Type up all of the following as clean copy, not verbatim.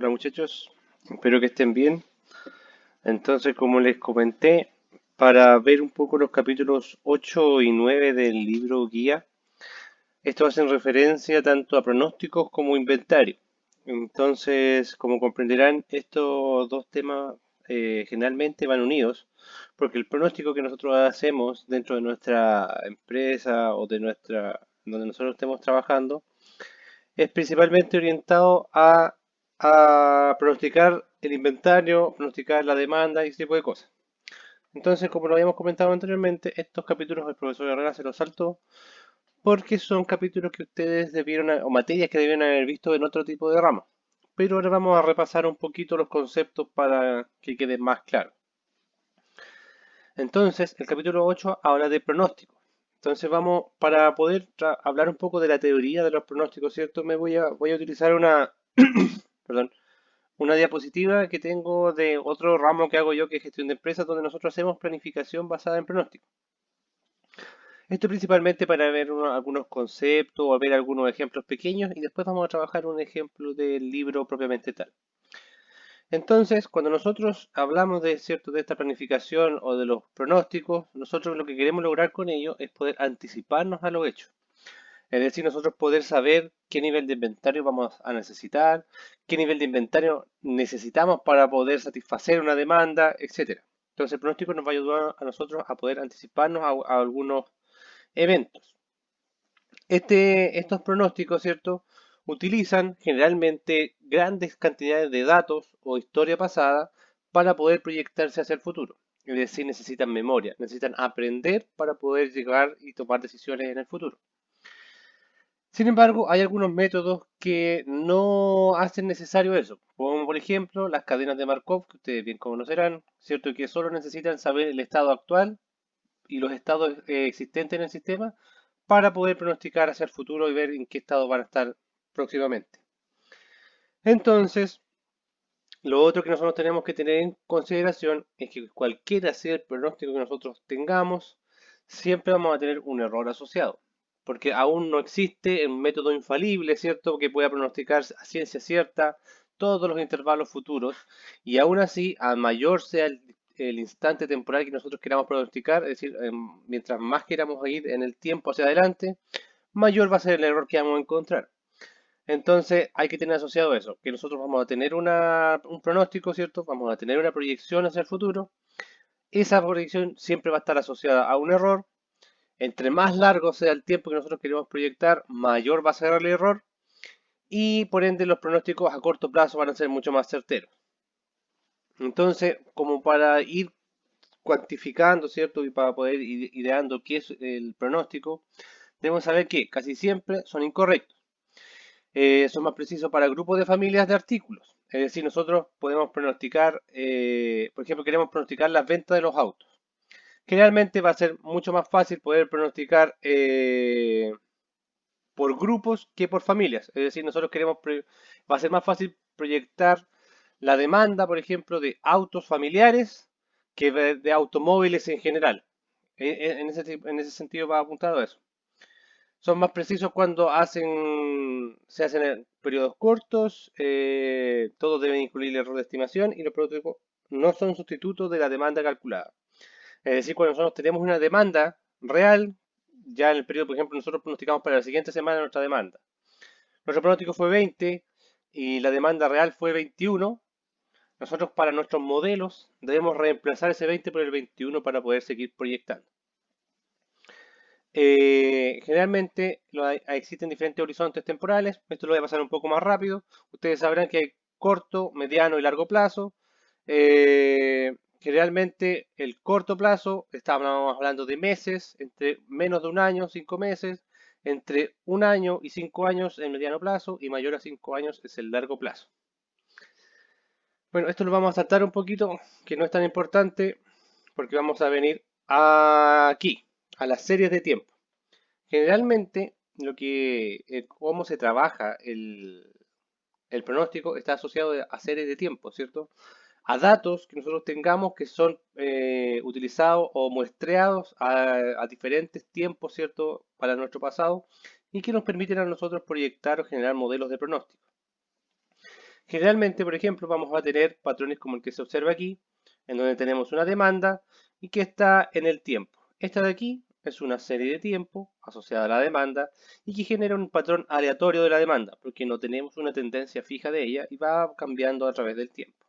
Hola muchachos, espero que estén bien. Entonces, como les comenté, para ver un poco los capítulos 8 y 9 del libro guía, estos hacen referencia tanto a pronósticos como inventario. Entonces, como comprenderán, estos dos temas generalmente van unidos, porque el pronóstico que nosotros hacemos dentro de nuestra empresa o de donde nosotros estemos trabajando, es principalmente orientado a pronosticar el inventario, pronosticar la demanda y ese tipo de cosas. Entonces, como lo habíamos comentado anteriormente, estos capítulos el profesor Herrera se los saltó porque son capítulos que ustedes o materias que debieron haber visto en otro tipo de rama. Pero ahora vamos a repasar un poquito los conceptos para que quede más claro. Entonces, el capítulo 8 habla de pronóstico. Entonces vamos, para poder hablar un poco de la teoría de los pronósticos, ¿cierto? Voy a utilizar perdón, una diapositiva que tengo de otro ramo que hago yo, que es gestión de empresas, donde nosotros hacemos planificación basada en pronóstico. Esto principalmente para ver algunos conceptos o ver algunos ejemplos pequeños y después vamos a trabajar un ejemplo del libro propiamente tal. Entonces, cuando nosotros hablamos de esta planificación o de los pronósticos, nosotros lo que queremos lograr con ello es poder anticiparnos a lo hecho. Es decir, nosotros poder saber qué nivel de inventario vamos a necesitar, qué nivel de inventario necesitamos para poder satisfacer una demanda, etcétera. Entonces, el pronóstico nos va a ayudar a nosotros a poder anticiparnos a algunos eventos. Estos pronósticos, ¿cierto? Utilizan generalmente grandes cantidades de datos o historia pasada para poder proyectarse hacia el futuro. Es decir, necesitan memoria, necesitan aprender para poder llegar y tomar decisiones en el futuro. Sin embargo, hay algunos métodos que no hacen necesario eso, como por ejemplo las cadenas de Markov, que ustedes bien conocerán, ¿cierto? Que solo necesitan saber el estado actual y los estados existentes en el sistema para poder pronosticar hacia el futuro y ver en qué estado van a estar próximamente. Entonces, lo otro que nosotros tenemos que tener en consideración es que cualquiera sea el pronóstico que nosotros tengamos, siempre vamos a tener un error asociado, porque aún no existe un método infalible, ¿cierto?, que pueda pronosticar a ciencia cierta todos los intervalos futuros, y aún así, a mayor sea el instante temporal que nosotros queramos pronosticar, es decir, mientras más queramos ir en el tiempo hacia adelante, mayor va a ser el error que vamos a encontrar. Entonces hay que tener asociado eso, que nosotros vamos a tener un pronóstico, ¿cierto? Vamos a tener una proyección hacia el futuro. Esa proyección siempre va a estar asociada a un error. Entre más largo sea el tiempo que nosotros queremos proyectar, mayor va a ser el error. Y por ende los pronósticos a corto plazo van a ser mucho más certeros. Entonces, como para ir cuantificando, ¿cierto? Y para poder ir ideando qué es el pronóstico, debemos saber que casi siempre son incorrectos. Son más precisos para grupos de familias de artículos. Es decir, nosotros podemos pronosticar, por ejemplo, queremos pronosticar las ventas de los autos. Generalmente va a ser mucho más fácil poder pronosticar por grupos que por familias. Es decir, va a ser más fácil proyectar la demanda, por ejemplo, de autos familiares que de automóviles en general. En ese sentido va apuntado a eso. Son más precisos cuando se hacen en periodos cortos, todos deben incluir el error de estimación y los prototipos no son sustitutos de la demanda calculada. Es decir, cuando nosotros tenemos una demanda real, ya en el periodo, por ejemplo, nosotros pronosticamos para la siguiente semana nuestra demanda. Nuestro pronóstico fue 20 y la demanda real fue 21. Nosotros para nuestros modelos debemos reemplazar ese 20 por el 21 para poder seguir proyectando. Generalmente existen diferentes horizontes temporales. Esto lo voy a pasar un poco más rápido. Ustedes sabrán que hay corto, mediano y largo plazo. Generalmente el corto plazo, estábamos hablando de meses, entre menos de un año, 5 meses, entre un año y 5 años el mediano plazo y mayor a 5 años es el largo plazo. Bueno, esto lo vamos a tratar un poquito, que no es tan importante, porque vamos a venir aquí, a las series de tiempo. Generalmente, cómo se trabaja el pronóstico está asociado a series de tiempo, ¿cierto? A datos que nosotros tengamos que son utilizados o muestreados a diferentes tiempos, ¿cierto? Para nuestro pasado y que nos permiten a nosotros proyectar o generar modelos de pronóstico. Generalmente, por ejemplo, vamos a tener patrones como el que se observa aquí, en donde tenemos una demanda y que está en el tiempo. Esta de aquí es una serie de tiempo asociada a la demanda y que genera un patrón aleatorio de la demanda, porque no tenemos una tendencia fija de ella y va cambiando a través del tiempo.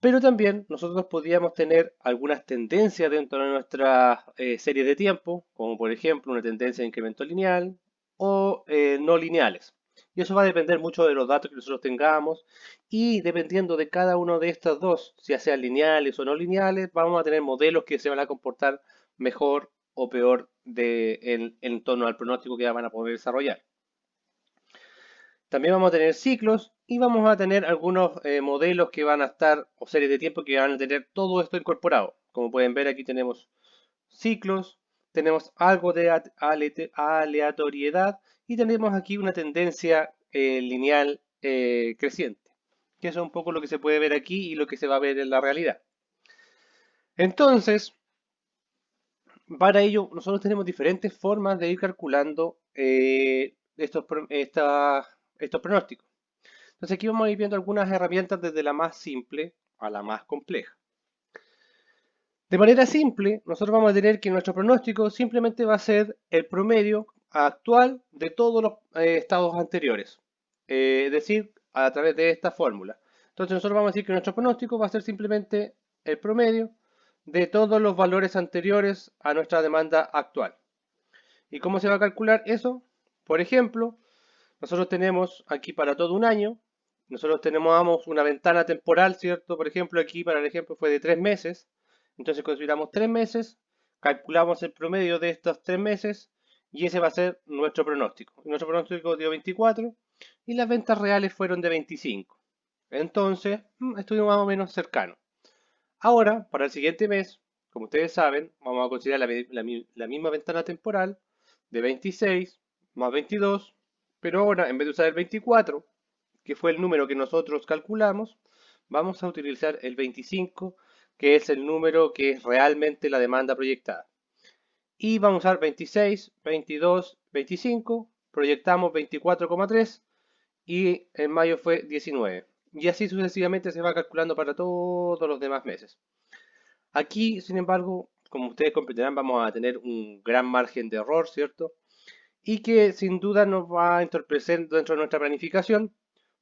Pero también nosotros podríamos tener algunas tendencias dentro de nuestra serie de tiempo, como por ejemplo una tendencia de incremento lineal o no lineales. Y eso va a depender mucho de los datos que nosotros tengamos y dependiendo de cada uno de estos dos, ya sean lineales o no lineales, vamos a tener modelos que se van a comportar mejor o peor en torno al pronóstico que van a poder desarrollar. También vamos a tener ciclos y vamos a tener algunos modelos que van a estar, o series de tiempo que van a tener todo esto incorporado. Como pueden ver, aquí tenemos ciclos, tenemos algo de aleatoriedad y tenemos aquí una tendencia lineal creciente, que eso es un poco lo que se puede ver aquí y lo que se va a ver en la realidad. Entonces, para ello, nosotros tenemos diferentes formas de ir calculando estos pronósticos. Entonces aquí vamos a ir viendo algunas herramientas desde la más simple a la más compleja. De manera simple, nosotros vamos a tener que nuestro pronóstico simplemente va a ser el promedio actual de todos los estados anteriores. Es decir, a través de esta fórmula. Entonces nosotros vamos a decir que nuestro pronóstico va a ser simplemente el promedio de todos los valores anteriores a nuestra demanda actual. ¿Y cómo se va a calcular eso? Por ejemplo, nosotros tenemos aquí para todo un año, nosotros tenemos una ventana temporal, ¿cierto? Por ejemplo, aquí para el ejemplo fue de 3 meses. Entonces consideramos 3 meses, calculamos el promedio de estos 3 meses y ese va a ser nuestro pronóstico. Nuestro pronóstico dio 24 y las ventas reales fueron de 25. Entonces, estuvimos más o menos cercanos. Ahora, para el siguiente mes, como ustedes saben, vamos a considerar la misma ventana temporal de 26 más 22, pero ahora en vez de usar el 24, que fue el número que nosotros calculamos, vamos a utilizar el 25, que es el número que es realmente la demanda proyectada. Y vamos a usar 26, 22, 25, proyectamos 24,3 y en mayo fue 19. Y así sucesivamente se va calculando para todos los demás meses. Aquí, sin embargo, como ustedes comprenderán, vamos a tener un gran margen de error, ¿cierto? Y que sin duda nos va a entorpecer dentro de nuestra planificación,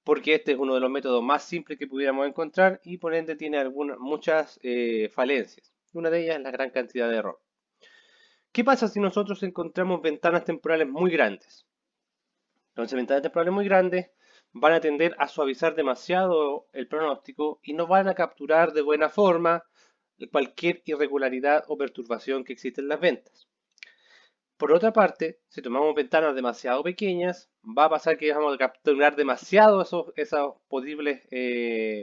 porque este es uno de los métodos más simples que pudiéramos encontrar y por ende tiene muchas falencias. Una de ellas es la gran cantidad de error. ¿Qué pasa si nosotros encontramos ventanas temporales muy grandes? Entonces, ventanas temporales muy grandes van a tender a suavizar demasiado el pronóstico y no van a capturar de buena forma cualquier irregularidad o perturbación que existe en las ventas. Por otra parte, si tomamos ventanas demasiado pequeñas, va a pasar que vamos a capturar demasiado esas posibles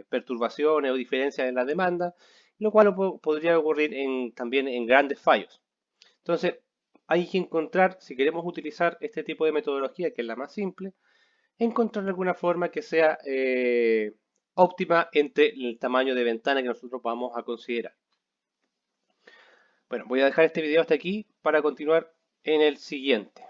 perturbaciones o diferencias en la demanda, lo cual podría ocurrir también en grandes fallos. Entonces, hay que encontrar, si queremos utilizar este tipo de metodología, que es la más simple, encontrar alguna forma que sea óptima entre el tamaño de ventana que nosotros vamos a considerar. Bueno, voy a dejar este video hasta aquí para continuar en el siguiente.